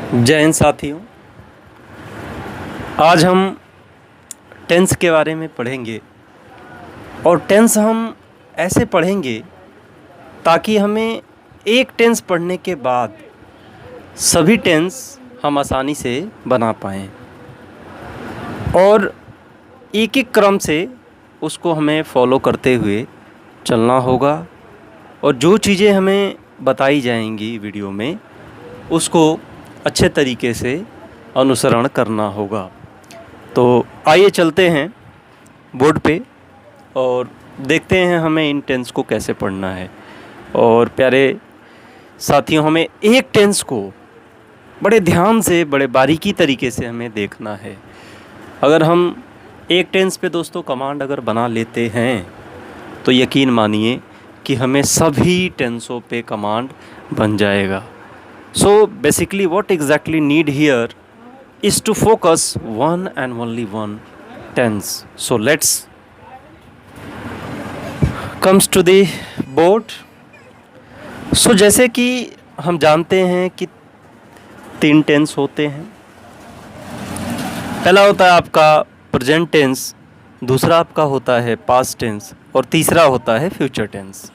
जय हिंद साथियों। आज हम टेंस के बारे में पढ़ेंगे और टेंस हम ऐसे पढ़ेंगे ताकि हमें एक टेंस पढ़ने के बाद सभी टेंस हम आसानी से बना पाएँ और एक एक क्रम से उसको हमें फॉलो करते हुए चलना होगा और जो चीज़ें हमें बताई जाएंगी वीडियो में उसको अच्छे तरीके से अनुसरण करना होगा। तो आइए चलते हैं बोर्ड पे और देखते हैं हमें इन टेंस को कैसे पढ़ना है। और प्यारे साथियों, हमें एक टेंस को बड़े ध्यान से, बड़े बारीकी तरीके से हमें देखना है। अगर हम एक टेंस पे दोस्तों कमांड अगर बना लेते हैं तो यकीन मानिए कि हमें सभी टेंसों पे कमांड बन जाएगा। So basically what exactly need here is to focus one and only one tense. So let's comes to the board. So जैसे कि हम जानते हैं कि 3 टेंस होते हैं। पहला होता है आपका प्रेजेंट टेंस, दूसरा आपका होता है पास्ट टेंस और तीसरा होता है फ्यूचर टेंस।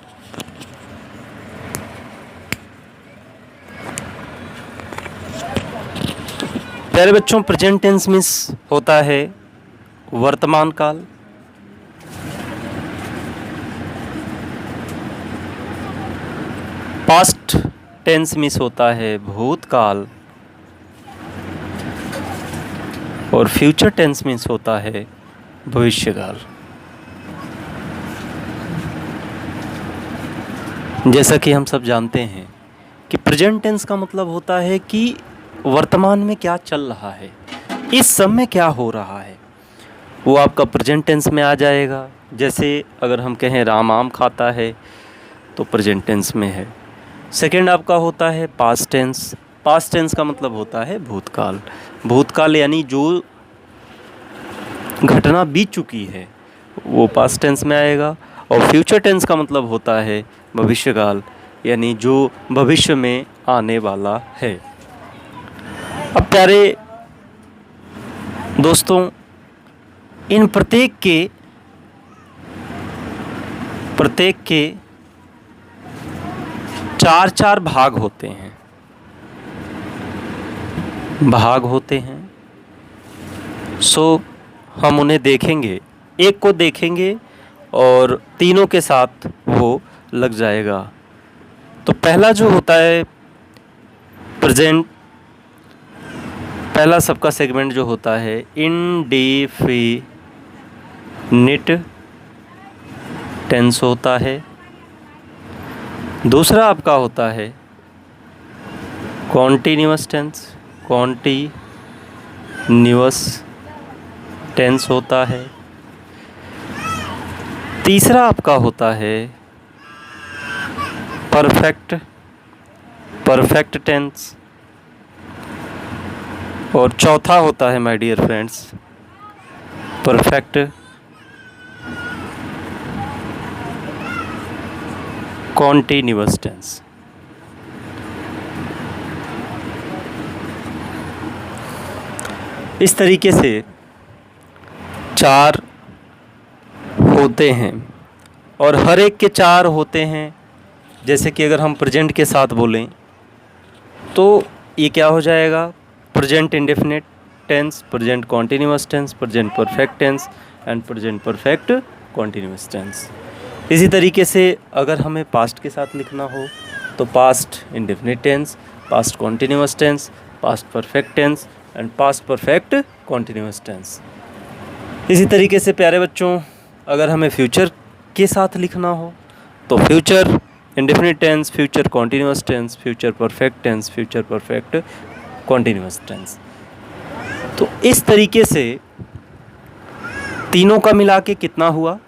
प्यारे बच्चों, प्रेजेंट टेंस मीन्स होता है वर्तमान काल, पास्ट टेंस मीन्स होता है भूतकाल और फ्यूचर टेंस मीन्स होता है भविष्यकाल। जैसा कि हम सब जानते हैं कि प्रेजेंट टेंस का मतलब होता है कि वर्तमान में क्या चल रहा है, इस समय क्या हो रहा है, वो आपका प्रेजेंट टेंस में आ जाएगा। जैसे अगर हम कहें राम आम खाता है तो प्रेजेंट टेंस में है। सेकंड आपका होता है पास्ट टेंस। पास्ट टेंस का मतलब होता है भूतकाल। भूतकाल यानी जो घटना बीत चुकी है वो पास्ट टेंस में आएगा। और फ्यूचर टेंस का मतलब होता है भविष्यकाल, यानी जो भविष्य में आने वाला है। अब प्यारे दोस्तों, इन प्रत्येक के 4 भाग होते हैं। सो हम उन्हें देखेंगे, एक को देखेंगे और तीनों के साथ वो लग जाएगा। तो पहला जो होता है प्रेजेंट, पहला सबका सेगमेंट जो होता है इंडेफिनिट टेंस होता है। दूसरा आपका होता है कॉन्टिन्यूअस टेंस होता है। तीसरा आपका होता है परफेक्ट टेंस और चौथा होता है my dear friends perfect continuous tense. इस तरीके से 4 होते हैं और हर एक के 4 होते हैं। जैसे कि अगर हम प्रेजेंट के साथ बोलें तो ये क्या हो जाएगा, present indefinite tense, present continuous tense, present perfect tense and present perfect continuous tense. इसी तरीके से अगर हमें पास्ट के साथ लिखना हो तो past indefinite tense, past continuous tense, past perfect tense and past perfect continuous tense. इसी तरीके से प्यारे बच्चों, अगर हमें फ्यूचर के साथ लिखना हो तो future indefinite tense, future continuous tense, future perfect tense, future perfect continuous tense. तो इस तरीके से तीनों का मिला के कितना हुआ,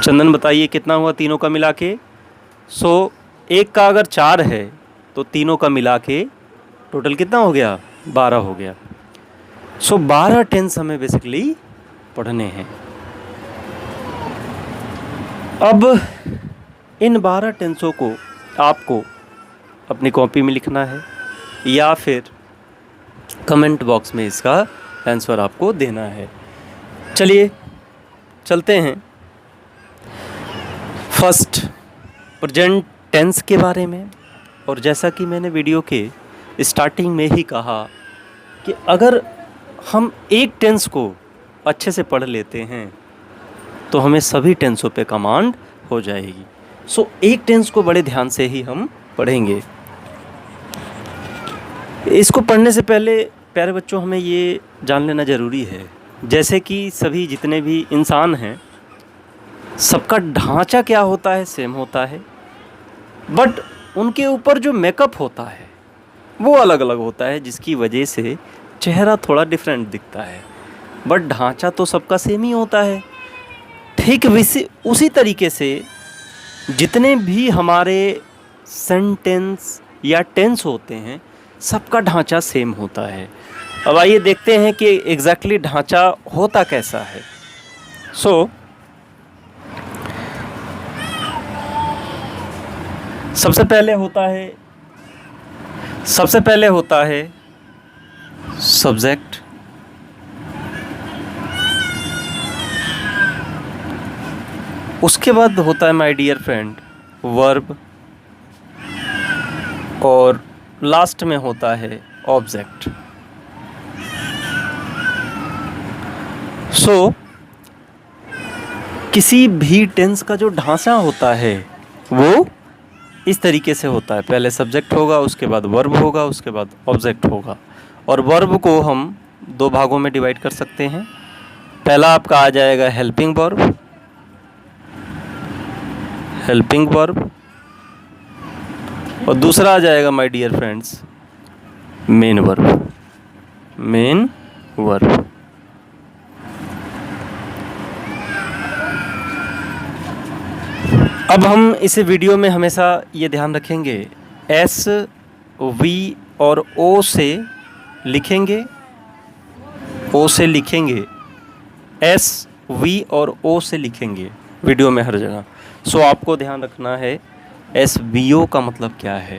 चंदन बताइए कितना हुआ तीनों का मिला के। एक का अगर 4 है तो तीनों का मिला के टोटल कितना हो गया, 12 हो गया। 12 टेंस हमें बेसिकली पढ़ने हैं। अब इन 12 टेंसों को आपको अपनी कॉपी में लिखना है या फिर कमेंट बॉक्स में इसका आंसर आपको देना है। चलिए चलते हैं फर्स्ट प्रेजेंट टेंस के बारे में। और जैसा कि मैंने वीडियो के स्टार्टिंग में ही कहा कि अगर हम एक टेंस को अच्छे से पढ़ लेते हैं तो हमें सभी टेंसों पे कमांड हो जाएगी। सो एक टेंस को बड़े ध्यान से ही हम पढ़ेंगे। इसको पढ़ने से पहले प्यारे बच्चों हमें ये जान लेना ज़रूरी है, जैसे कि सभी जितने भी इंसान हैं सबका ढांचा क्या होता है, सेम होता है, बट उनके ऊपर जो मेकअप होता है वो अलग अलग होता है, जिसकी वजह से चेहरा थोड़ा डिफरेंट दिखता है, बट ढांचा तो सबका सेम ही होता है। ठीक उसी तरीके से जितने भी हमारे सेंटेंस या टेंस होते हैं सबका ढांचा सेम होता है। अब आइए देखते हैं कि एग्जैक्टली ढांचा होता कैसा है। सबसे पहले होता है सब्जेक्ट, उसके बाद होता है माय डियर फ्रेंड वर्ब, और लास्ट में होता है ऑब्जेक्ट। किसी भी टेंस का जो ढांचा होता है वो इस तरीके से होता है, पहले सब्जेक्ट होगा, उसके बाद वर्ब होगा, उसके बाद ऑब्जेक्ट होगा। और वर्ब को हम दो भागों में डिवाइड कर सकते हैं। पहला आपका आ जाएगा हेल्पिंग वर्ब, और दूसरा आ जाएगा my dear friends main verb. अब हम इस वीडियो में हमेशा ये ध्यान रखेंगे, एस वी और ओ से लिखेंगे, एस वी और ओ से लिखेंगे वीडियो में हर जगह। आपको ध्यान रखना है एस वी ओ का मतलब क्या है।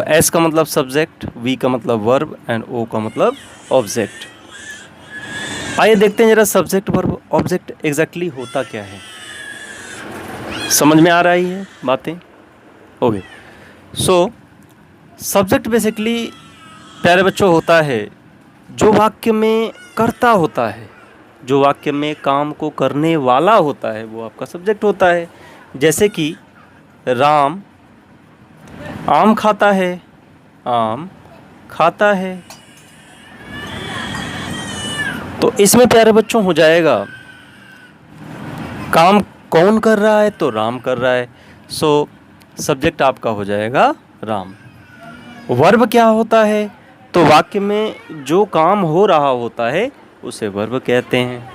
एस का मतलब सब्जेक्ट, वी का मतलब वर्ब एंड ओ का मतलब ऑब्जेक्ट। आइए देखते हैं जरा सब्जेक्ट वर्ब ऑब्जेक्ट एग्जैक्टली होता क्या है। समझ में आ रही है बातें? ओके। सब्जेक्ट बेसिकली प्यारे बच्चों होता है जो वाक्य में कर्ता होता है, जो वाक्य में काम को करने वाला होता है वो आपका सब्जेक्ट होता है। जैसे कि राम आम खाता है, तो इसमें प्यारे बच्चों हो जाएगा काम कौन कर रहा है, तो राम कर रहा है। सब्जेक्ट आपका हो जाएगा राम। वर्ब क्या होता है, तो वाक्य में जो काम हो रहा होता है उसे वर्ब कहते हैं।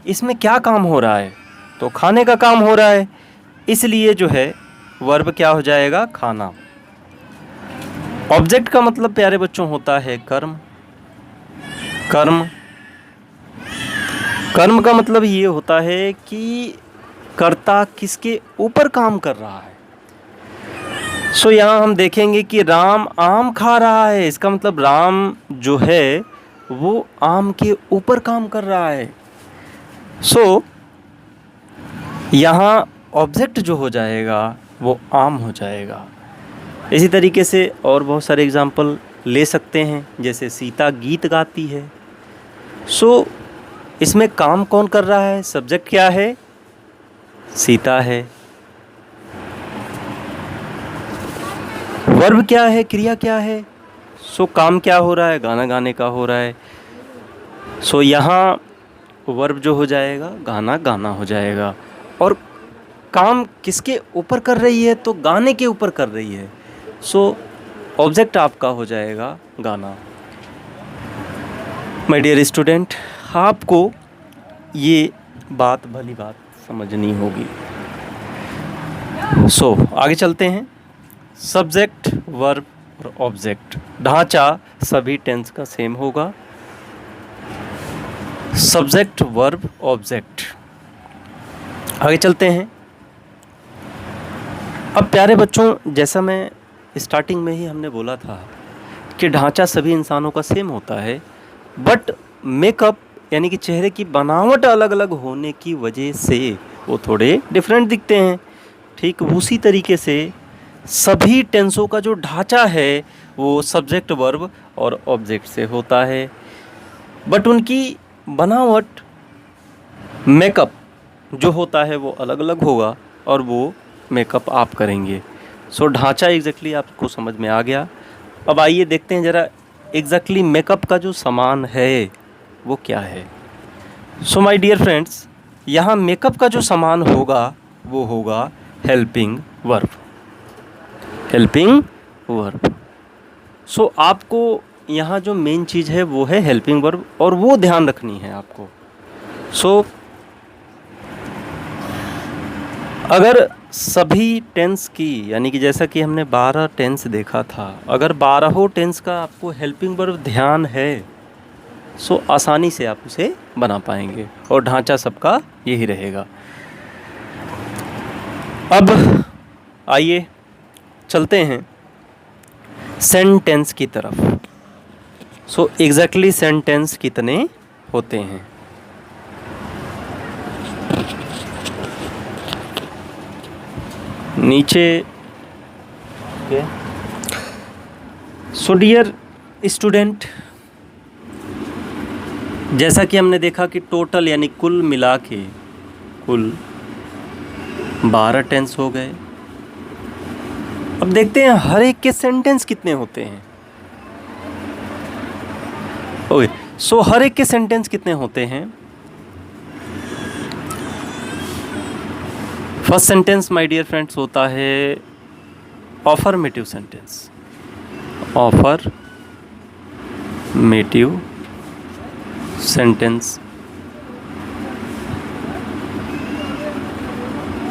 इसमें क्या काम हो रहा है, तो खाने का काम हो रहा है, इसलिए जो है वर्ब क्या हो जाएगा, खाना। ऑब्जेक्ट का मतलब प्यारे बच्चों होता है कर्म का मतलब ये होता है कि कर्ता किसके ऊपर काम कर रहा है। यहाँ हम देखेंगे कि राम आम खा रहा है, इसका मतलब राम जो है वो आम के ऊपर काम कर रहा है। यहाँ ऑब्जेक्ट जो हो जाएगा वो आम हो जाएगा। इसी तरीके से और बहुत सारे एग्जाम्पल ले सकते हैं, जैसे सीता गीत गाती है। इसमें काम कौन कर रहा है, सब्जेक्ट क्या है, सीता है। वर्ब क्या है, क्रिया क्या है, काम क्या हो रहा है, गाना गाने का हो रहा है। यहाँ वर्ब जो हो जाएगा गाना गाना हो जाएगा। और काम किसके ऊपर कर रही है, तो गाने के ऊपर कर रही है। ऑब्जेक्ट आपका हो जाएगा गाना। माय डियर स्टूडेंट, आपको ये भली बात समझनी होगी। आगे चलते हैं। सब्जेक्ट वर्ब और ऑब्जेक्ट ढांचा सभी टेंस का सेम होगा। Subject verb object. आगे चलते हैं। अब प्यारे बच्चों, जैसा मैं स्टार्टिंग में ही हमने बोला था कि ढांचा सभी इंसानों का सेम होता है, बट मेकअप यानी कि चेहरे की बनावट अलग अलग होने की वजह से वो थोड़े डिफरेंट दिखते हैं। ठीक उसी तरीके से सभी टेंसों का जो ढांचा है वो सब्जेक्ट, वर्ब और ऑब्जेक्ट से होता है, बट उनकी बनावट, मेकअप जो होता है वो अलग अलग होगा और वो मेकअप आप करेंगे। सो ढांचा एग्जैक्टली आपको समझ में आ गया। अब आइए देखते हैं ज़रा एग्जैक्टली मेकअप का जो सामान है वो क्या है। सो माय डियर फ्रेंड्स, यहाँ मेकअप का जो सामान होगा वो होगा helping verb. Helping verb. So आपको यहाँ जो मेन चीज़ है वो है हेल्पिंग वर्ब, और वो ध्यान रखनी है आपको। सो अगर सभी टेंस की, यानी कि जैसा कि हमने 12 टेंस देखा था, अगर 12 टेंस का आपको हेल्पिंग वर्ब ध्यान है सो आसानी से आप उसे बना पाएंगे, और ढांचा सबका यही रहेगा। अब आइए चलते हैं सेंटेंस की तरफ। सो एग्जैक्टली सेंटेंस कितने होते हैं। नीचे सो डियर स्टूडेंट, जैसा कि हमने देखा कि टोटल यानी कुल मिला के कुल 12 टेंस हो गए। अब देखते हैं हर एक के सेंटेंस कितने होते हैं। ओके, सो हर एक के सेंटेंस कितने होते हैं। First sentence my dear friends होता है ऑफर्मेटिव सेंटेंस। ऑफर्मेटिव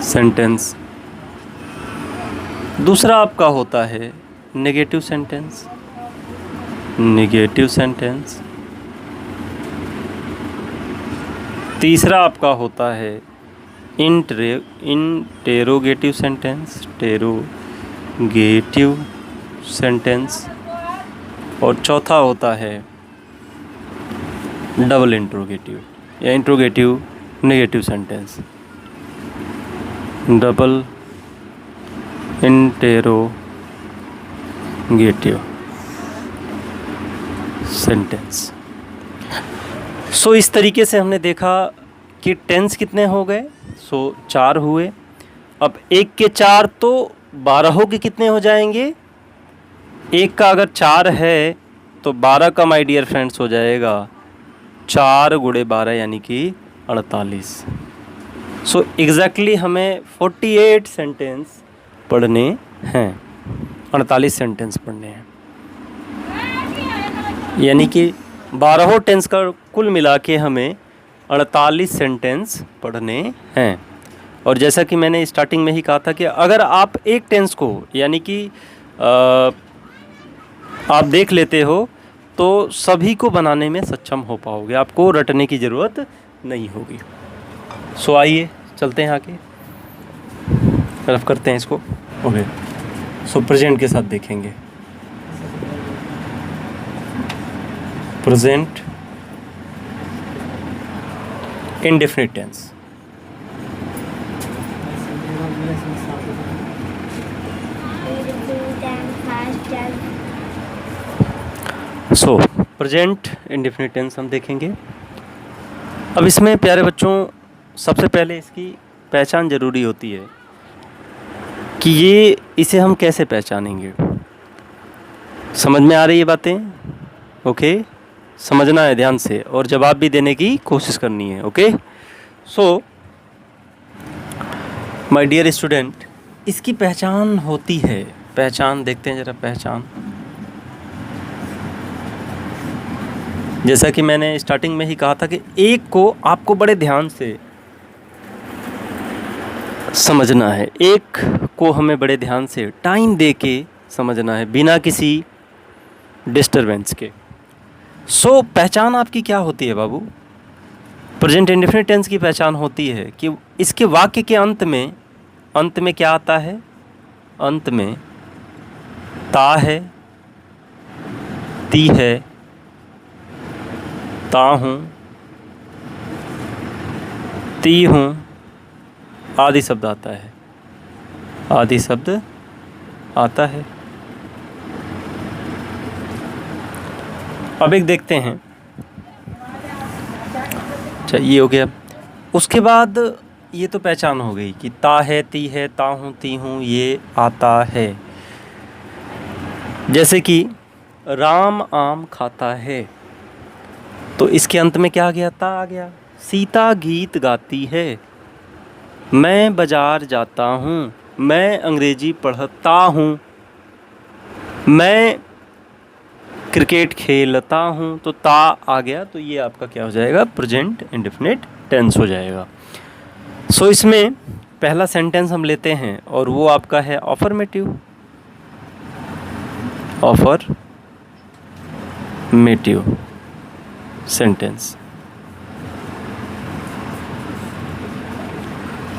सेंटेंस। दूसरा आपका होता है नेगेटिव सेंटेंस। तीसरा आपका होता है इंटेरोगेटिव सेंटेंस। और चौथा होता है डबल इंट्रोगेटिव या interrogative negative sentence. Double interrogative sentence. So इस तरीके से हमने देखा कि टेंस कितने हो गए। सो 4 हुए। अब 1 के 4 तो 12 के कितने हो जाएंगे। 1 का अगर 4 है तो 12 का माय डियर फ्रेंड्स हो जाएगा 4 गुणे 12 यानी कि 48। सो एग्जैक्टली हमें 48 सेंटेंस पढ़ने हैं, 48 सेंटेंस पढ़ने हैं, यानी कि 12 टेंस का कुल मिला के हमें 48 सेंटेंस पढ़ने हैं। और जैसा कि मैंने स्टार्टिंग में ही कहा था कि अगर आप एक टेंस को यानी कि आप देख लेते हो तो सभी को बनाने में सक्षम हो पाओगे, आपको रटने की ज़रूरत नहीं होगी। सो आइए चलते हैं आगे, रफ करते हैं इसको। ओके, सो प्रेजेंट के साथ देखेंगे। Present indefinite tense. So present indefinite tense हम देखेंगे। अब इसमें प्यारे बच्चों सबसे पहले इसकी पहचान ज़रूरी होती है कि इसे हम कैसे पहचानेंगे। समझ में आ रही है बातें? ओके, समझना है ध्यान से और जवाब भी देने की कोशिश करनी है। Okay, so my dear student, इसकी पहचान होती है। पहचान देखते हैं ज़रा। पहचान जैसा कि मैंने स्टार्टिंग में ही कहा था कि एक को आपको बड़े ध्यान से समझना है, एक को हमें बड़े ध्यान से टाइम दे के समझना है बिना किसी डिस्टरबेंस के। सो पहचान आपकी क्या होती है बाबू? प्रेजेंट इंडेफिनिट टेंस की पहचान होती है कि इसके वाक्य के अंत में क्या आता है? अंत में ता है, ती है, ता हूँ, ती हूँ आदि शब्द आता है, आदि शब्द आता है। अब एक देखते हैं, अच्छा ये हो गया। उसके बाद ये तो पहचान हो गई कि ता है, ती है, ता हूँ, ती हूँ ये आता है। जैसे कि राम आम खाता है, तो इसके अंत में क्या आ गया? ता आ गया। सीता गीत गाती है, मैं बाजार जाता हूँ, मैं अंग्रेजी पढ़ता हूँ, मैं क्रिकेट खेलता हूँ, तो ता आ गया। तो ये आपका क्या हो जाएगा? प्रेजेंट इंडेफिनिट टेंस हो जाएगा। सो इसमें पहला सेंटेंस हम लेते हैं और वो आपका है affirmative, affirmative sentence.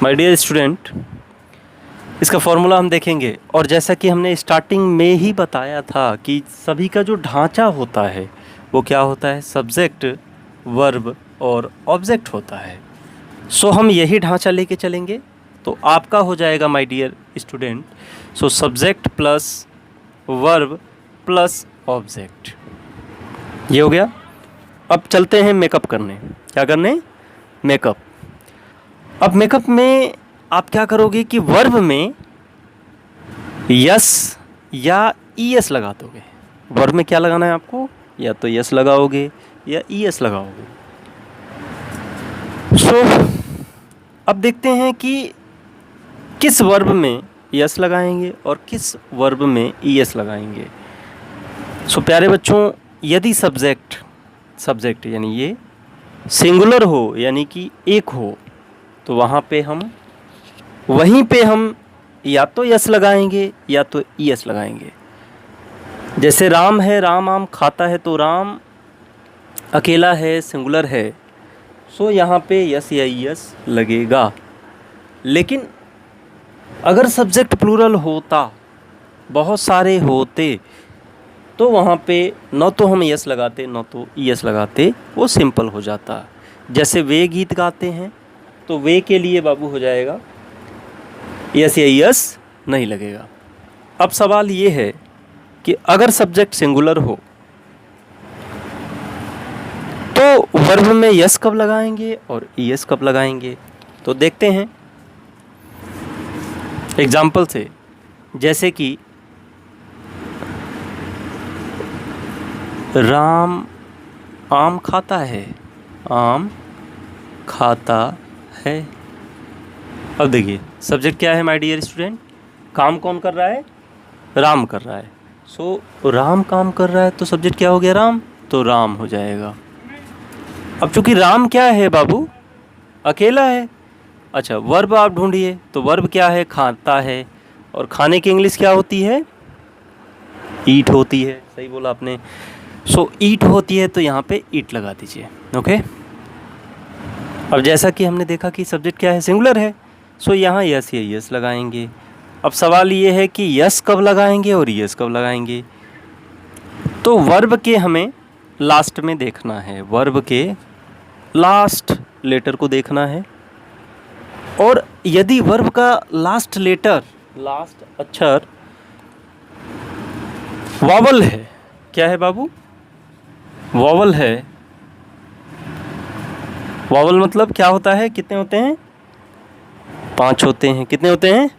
My dear student, इसका फॉर्मूला हम देखेंगे, और जैसा कि हमने स्टार्टिंग में ही बताया था कि सभी का जो ढांचा होता है वो क्या होता है? सब्जेक्ट, वर्ब और ऑब्जेक्ट होता है। सो हम यही ढांचा लेके चलेंगे तो आपका हो जाएगा my dear student, so subject plus verb plus object, ये हो गया। अब चलते हैं मेकअप करने। क्या करने? मेकअप। अब मेकअप में आप क्या करोगे कि वर्ब में यस या ईएस लगा दोगे। वर्ब में क्या लगाना है आपको? या तो यस लगाओगे या ईएस लगाओगे। सो अब देखते हैं कि किस वर्ब में यस लगाएंगे और किस वर्ब में ईएस लगाएंगे। सो प्यारे बच्चों, यदि सब्जेक्ट यानी ये सिंगुलर हो, यानी कि एक हो, तो वहीं पे हम या तो यस लगाएंगे या तो ईएस लगाएंगे। जैसे राम है, राम आम खाता है, तो राम अकेला है, सिंगुलर है, सो यहाँ पे यस या ईएस लगेगा। लेकिन अगर सब्जेक्ट प्लूरल होता, बहुत सारे होते, तो वहाँ पे न तो हम यस लगाते न तो ईएस लगाते, वो सिंपल हो जाता। जैसे वे गीत गाते हैं, तो वे के लिए बाबू हो जाएगा यस या ईएस नहीं लगेगा। अब सवाल ये है कि अगर सब्जेक्ट सिंगुलर हो तो वर्ब में यस कब लगाएंगे और ईएस कब लगाएंगे? तो देखते हैं एग्जाम्पल से। जैसे कि राम आम खाता है, आम खाता है। अब देखिए सब्जेक्ट क्या है माय डियर स्टूडेंट? काम कौन कर रहा है? राम कर रहा है। सो राम काम कर रहा है तो सब्जेक्ट क्या हो गया? राम, तो राम हो जाएगा। अब चूंकि राम क्या है बाबू? अकेला है। अच्छा, वर्ब आप ढूंढिए, तो वर्ब क्या है? खाता है, और खाने की इंग्लिश क्या होती है? ईट होती है। सही बोला आपने। सो ईट होती है, तो यहाँ पे ईट लगा दीजिए। ओके। अब जैसा कि हमने देखा कि सब्जेक्ट क्या है? सिंगुलर है, सो यहाँ यस या यस लगाएंगे। अब सवाल ये है कि यस कब लगाएंगे और यस कब लगाएंगे? तो वर्ब के हमें लास्ट में देखना है, वर्ब के लास्ट लेटर को देखना है। और यदि वर्ब का लास्ट अक्षर वॉवल है, क्या है बाबू? वॉवल है। वॉवल मतलब क्या होता है? कितने होते हैं? 5 होते हैं। कितने होते हैं?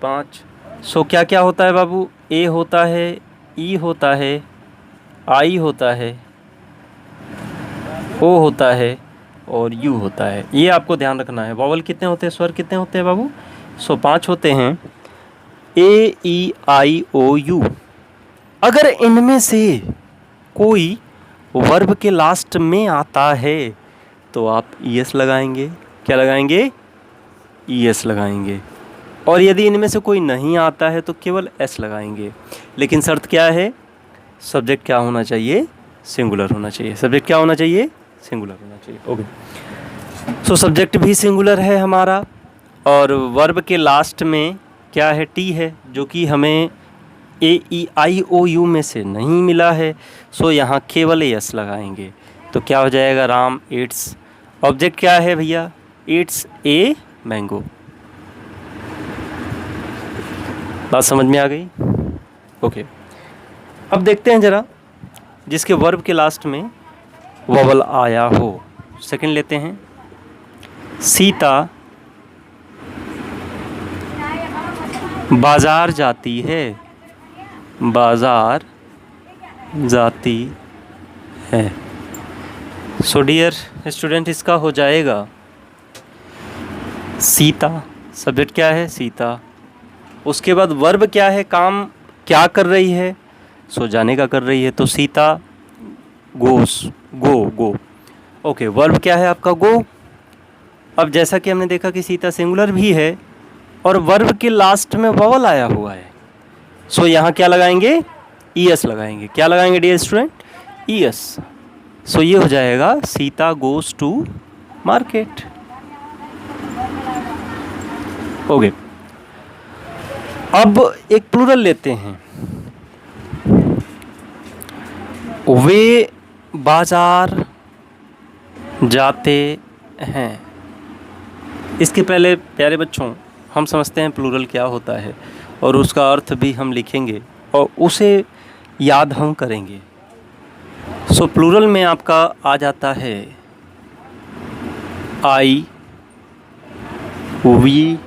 5। सो क्या क्या होता है बाबू? ए होता है, ई होता है, आई होता है, ओ होता है और यू होता है। ये आपको ध्यान रखना है। वॉवल कितने होते हैं? स्वर कितने होते हैं बाबू? सो 5 होते हैं। ए, ई, आई, ओ, यू। अगर इनमें से कोई वर्ब के लास्ट में आता है तो आप ईएस लगाएंगे। क्या लगाएंगे? ईएस लगाएंगे। और यदि इनमें से कोई नहीं आता है तो केवल एस लगाएंगे। लेकिन शर्त क्या है? सब्जेक्ट क्या होना चाहिए? सिंगुलर होना चाहिए। सब्जेक्ट क्या होना चाहिए? सिंगुलर होना चाहिए। ओके। सो सब्जेक्ट भी सिंगुलर है हमारा, और वर्ब के लास्ट में क्या है? टी है, जो कि हमें AEIOU में से नहीं मिला है, सो यहाँ केवल एस लगाएंगे। तो क्या हो जाएगा, राम इट्स, ऑब्जेक्ट क्या है भैया, इट्स ए मैंगो। बात समझ में आ गई? ओके। अब देखते हैं ज़रा जिसके वर्ब के लास्ट में वॉवल आया हो। सेकंड लेते हैं, सीता बाजार जाती है, बाजार जाती है। सो डियर स्टूडेंट, इसका हो जाएगा सीता, सब्जेक्ट क्या है, सीता। उसके बाद वर्ब क्या है, काम क्या कर रही है, सो जाने का कर रही है, तो सीता गोस, गो। ओके, वर्ब क्या है आपका, गो। अब जैसा कि हमने देखा कि सीता सिंगुलर भी है और वर्ब के लास्ट में वॉवल आया हुआ है, सो यहाँ क्या लगाएंगे, ईएस लगाएंगे। क्या लगाएंगे डियर स्टूडेंट, ईएस। सो ये हो जाएगा Sita goes to market. Okay, अब एक प्लूरल लेते हैं, वे बाजार जाते हैं। इसके पहले प्यारे बच्चों हम समझते हैं प्लूरल क्या होता है और उसका अर्थ भी हम लिखेंगे और उसे याद हम करेंगे। सो प्लूरल में आपका आ जाता है आई, वी,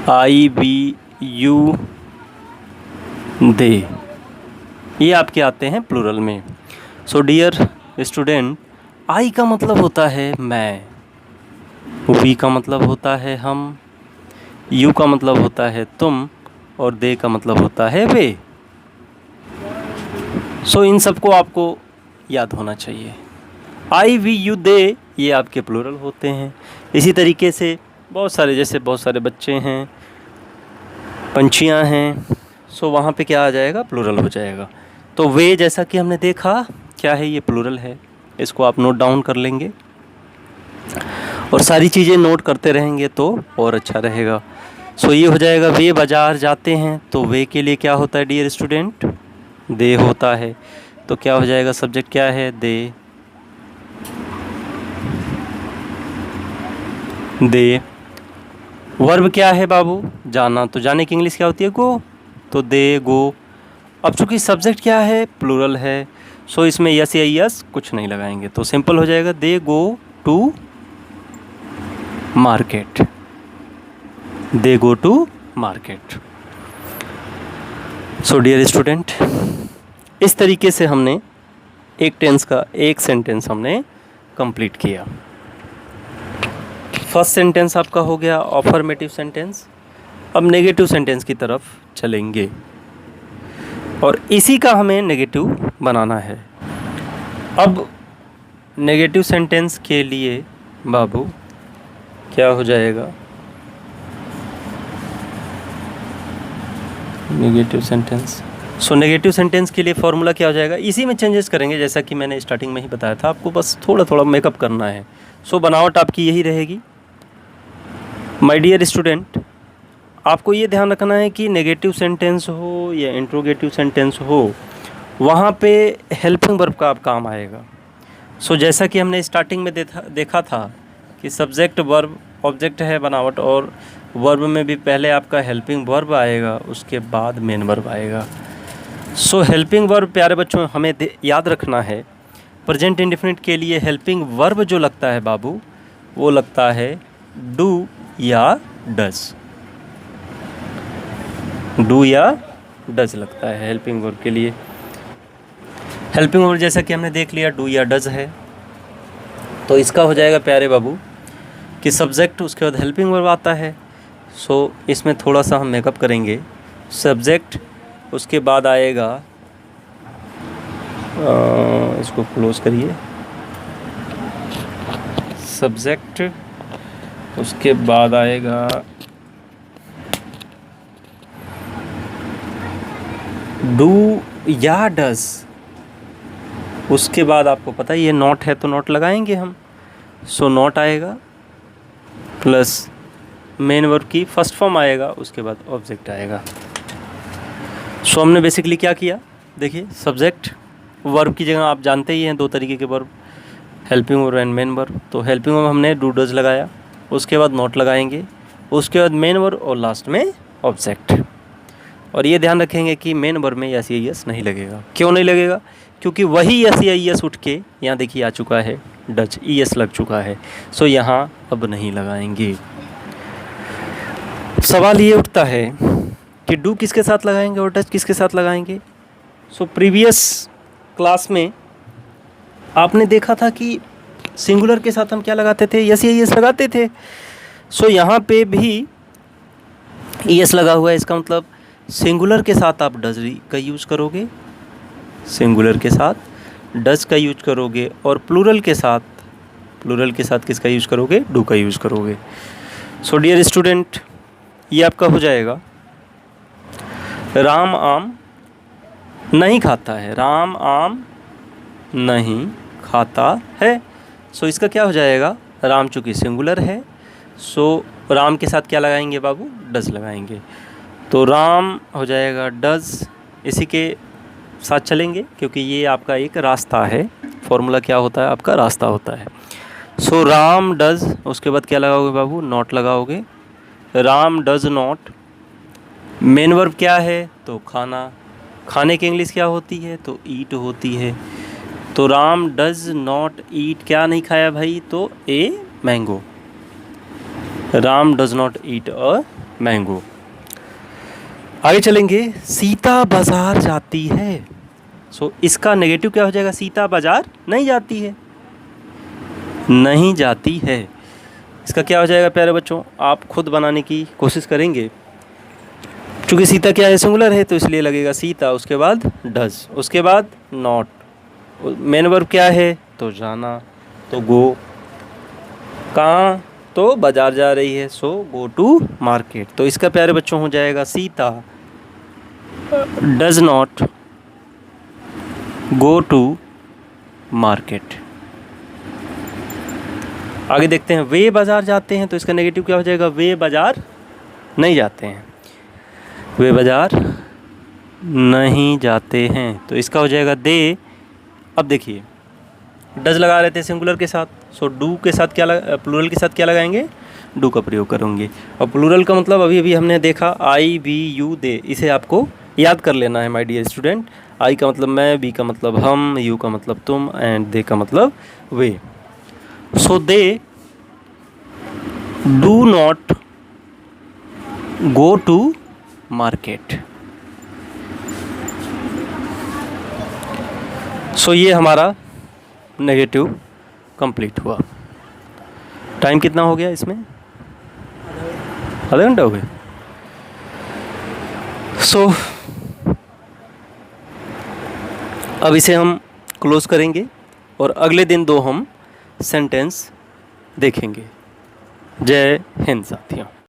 आई, वी, यू, दे, ये आपके आते हैं प्लूरल में। सो डियर स्टूडेंट, आई का मतलब होता है मैं, वी का मतलब होता है हम, यू का मतलब होता है तुम और दे का मतलब होता है वे। सो इन सबको आपको याद होना चाहिए। आई, वी, यू, दे ये आपके प्लूरल होते हैं। इसी तरीके से बहुत सारे, जैसे बहुत सारे बच्चे हैं, पंछियां हैं, सो वहाँ पे क्या आ जाएगा, प्लूरल हो जाएगा। तो वे जैसा कि हमने देखा क्या है, ये प्लूरल है, इसको आप नोट डाउन कर लेंगे और सारी चीज़ें नोट करते रहेंगे तो और अच्छा रहेगा। सो ये हो जाएगा वे बाजार जाते हैं, तो वे के लिए क्या होता है डियर स्टूडेंट, दे होता है। तो क्या हो जाएगा, सब्जेक्ट क्या है, दे, दे। वर्ब क्या है बाबू, जाना, तो जाने की इंग्लिश क्या होती है, गो, तो दे गो। अब चूंकि सब्जेक्ट क्या है, प्लूरल है, सो इसमें यस या यस कुछ नहीं लगाएंगे, तो सिंपल हो जाएगा they go to market, they go to market. So dear student, इस तरीके से हमने एक टेंस का एक सेंटेंस हमने कंप्लीट किया। फर्स्ट सेंटेंस आपका हो गया अफर्मेटिव सेंटेंस। अब नेगेटिव सेंटेंस की तरफ चलेंगे और इसी का हमें नेगेटिव बनाना है। अब नेगेटिव सेंटेंस के लिए बाबू क्या हो जाएगा, negative sentence. So negative sentence के लिए फॉर्मूला क्या हो जाएगा, इसी में चेंजेस करेंगे जैसा कि मैंने स्टार्टिंग में ही बताया था, आपको बस थोड़ा थोड़ा मेकअप करना है। सो बनावट आपकी यही रहेगी। माय डियर स्टूडेंट, आपको ये ध्यान रखना है कि नेगेटिव सेंटेंस हो या इंट्रोगेटिव सेंटेंस हो, वहाँ पे हेल्पिंग वर्ब का आप काम आएगा। सो जैसा कि हमने स्टार्टिंग में देखा था कि सब्जेक्ट वर्ब ऑब्जेक्ट है बनावट, और वर्ब में भी पहले आपका हेल्पिंग वर्ब आएगा, उसके बाद मेन वर्ब आएगा। सो हेल्पिंग वर्ब प्यारे बच्चों हमें याद रखना है, प्रेजेंट इंडेफिनिट के लिए हेल्पिंग वर्ब जो लगता है बाबू, वो लगता है डू या डज, डू या डज लगता है हेल्पिंग वर्ब के लिए। हेल्पिंग वर्ब जैसा कि हमने देख लिया डू या डज है, तो इसका हो जाएगा प्यारे बाबू कि सब्जेक्ट उसके बाद हेल्पिंग वर्ब आता है। सो इसमें थोड़ा सा हम मेकअप करेंगे। सब्जेक्ट उसके बाद आएगा, इसको क्लोज करिए, सब्जेक्ट उसके बाद आएगा डू या डज, उसके बाद आपको पता ही है नॉट है तो नॉट लगाएंगे हम। सो नॉट आएगा प्लस मेन वर्ब की फर्स्ट फॉर्म आएगा, उसके बाद ऑब्जेक्ट आएगा। सो हमने बेसिकली क्या किया, देखिए सब्जेक्ट वर्ब की जगह आप जानते ही हैं दो तरीके के verb, helping verb and main verb. तो हेल्पिंग वर्ब हमने डू डज लगाया, उसके बाद नॉट लगाएंगे, उसके बाद मेन वर्ब और लास्ट में ऑब्जेक्ट। और ये ध्यान रखेंगे कि मेन वर्ब में एस ई एस नहीं लगेगा। क्यों नहीं लगेगा? क्योंकि वही एस ई एस उठ के यहाँ देखिए आ चुका है, डच ई एस लग चुका है। सो यहाँ अब नहीं लगाएंगे। सवाल ये उठता है कि डू किसके साथ लगाएंगे और डच किसके साथ लगाएंगे। सो प्रीवियस क्लास में आपने देखा था कि सिंगुलर के साथ हम क्या लगाते थे, एस ई एस लगाते थे। सो यहाँ पे भी ई एस लगा हुआ है, इसका मतलब सिंगुलर के साथ आप डज का यूज करोगे, सिंगुलर के साथ डज का यूज करोगे, और प्लूरल के साथ किसका यूज करोगे, डू का यूज करोगे। सो डियर स्टूडेंट, ये आपका हो जाएगा राम आम नहीं खाता है, राम आम नहीं खाता है। सो इसका क्या हो जाएगा, राम चूँकि सिंगुलर है, सो राम के साथ क्या लगाएंगे बाबू, डज लगाएंगे। तो राम हो जाएगा डज, इसी के साथ चलेंगे क्योंकि ये आपका एक रास्ता है। फॉर्मूला क्या होता है आपका, रास्ता होता है। सो राम डज, उसके बाद क्या लगाओगे बाबू, नॉट लगाओगे। Ram does not, main verb क्या है तो खाना, खाने की इंग्लिश क्या होती है तो ईट होती है। तो राम डज नॉट ईट, क्या नहीं खाया भाई, तो a mango. Ram does not eat a mango. आगे चलेंगे, सीता बाजार जाती है। सो इसका नेगेटिव क्या हो जाएगा, सीता बाजार नहीं जाती है, नहीं जाती है। इसका क्या हो जाएगा प्यारे बच्चों, आप खुद बनाने की कोशिश करेंगे। चूँकि सीता क्या है, सिंगुलर है, तो इसलिए लगेगा सीता, उसके बाद डज, उसके बाद नॉट। मेन वर्ब क्या है तो जाना, तो गो, कहाँ तो बाजार जा रही है, सो गो टू मार्केट। तो इसका प्यारे बच्चों हो जाएगा Sita does not go to market. आगे देखते हैं, वे बाजार जाते हैं, तो इसका नेगेटिव क्या हो जाएगा, वे बाजार नहीं जाते हैं, वे बाजार नहीं जाते हैं। तो इसका हो जाएगा दे। अब देखिए डज लगा रहे थे सिंगुलर के साथ, सो डू के साथ क्या प्लूरल के साथ क्या लगाएंगे, डू का प्रयोग करेंगे। और प्लूरल का मतलब अभी अभी हमने देखा, आई वी यू दे, इसे आपको याद कर लेना है माय डियर स्टूडेंट। आई का मतलब मैं, बी का मतलब हम, यू का मतलब तुम, एंड दे का मतलब वे। So they do not go to market. So ये हमारा नेगेटिव कंप्लीट हुआ। टाइम कितना हो गया इसमें, आधा घंटा हो गया। सो अब इसे हम क्लोज करेंगे और अगले दिन 2 हम सेंटेंस देखेंगे। जय हिंद साथियों।